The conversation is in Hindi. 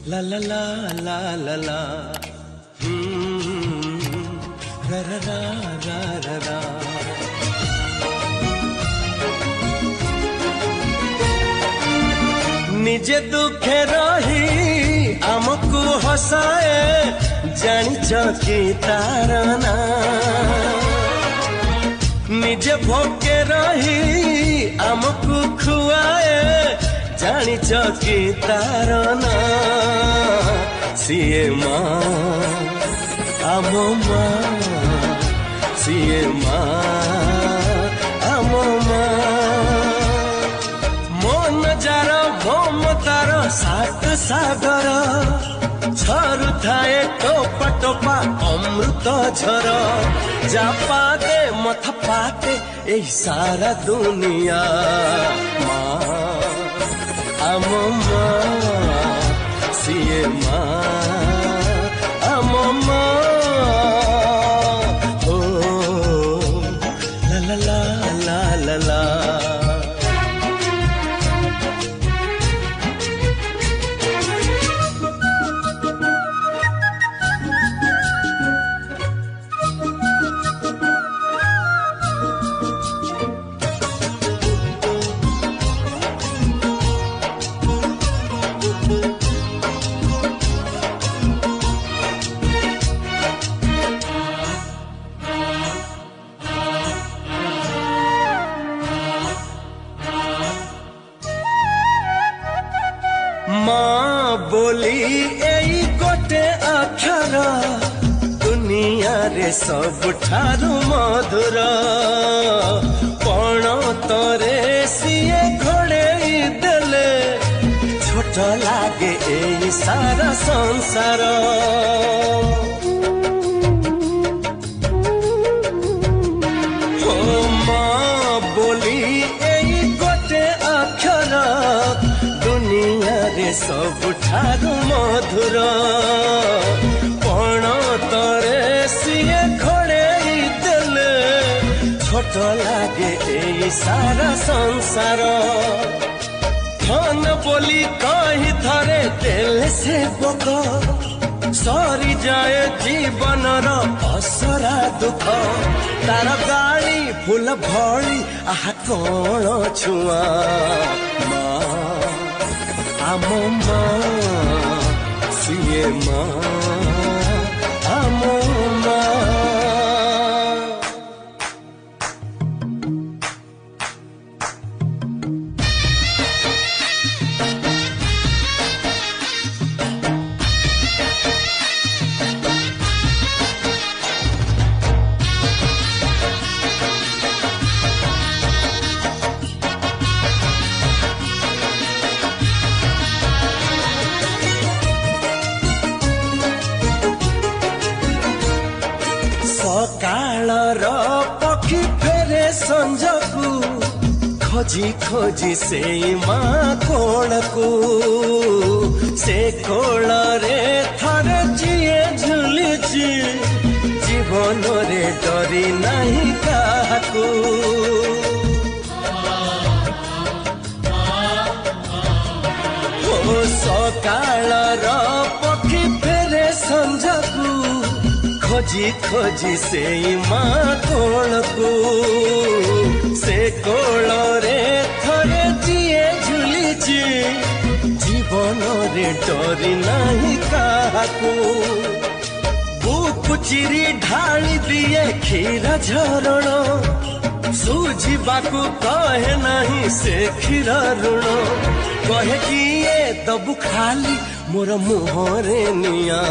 La la la la la la, ra ra ra ra ra ra. निजे दुखे रही आमको हसाए जानिच कि तार ना निजे भोके रही आमको खुआए जानिच कि तार ना सीए माँ आम माँ सीए माँ आम माँ मन जार ममतार सात सागर झरु थाए टोपा टोपा अमृत झर जा पाते मथ पाते यही सारा दुनिया माँ आम माँ सीए माँ आम माँ हो ला ला ला ला ला ला. माँ बोली एई गोटे अक्षर दुनिया रे सबुठारु मधुर पण तरे सिए घोड़ेई देले छोट लागे एई सारा संसार ओ माँ बोली एई गोटे अक्षर दुनिया रे सबुठारु मधुर पण तरे सिए घोड़ेई देले छोट लागे एई सारा संसार धन बोली कही थरे देले से बक सरी जाए जीवनर असरा दुख तार गाड़ी फूल भली आहा कौन छुआ आम माँ सीए माँ आम माँ. सकाळर पक्षी फेरे संजकू खोजी खोजी से माँ कोलकू से कोल रे थर जिए झुलिची जीवन रे डरी नहीं काकू ओ सकाळर पक्षी फेरे संजकू खोजी खोजी से माँ कोलकू से कोल रे थरे जिए झुलिची जीवन रे डरी नहीं काकू बुक चिरी ढाली दिए क्षीर झरण सुझिबाकू कहे नहीं से क्षीर ऋण कहे कि ये दबु खाली मोर मुहरे निया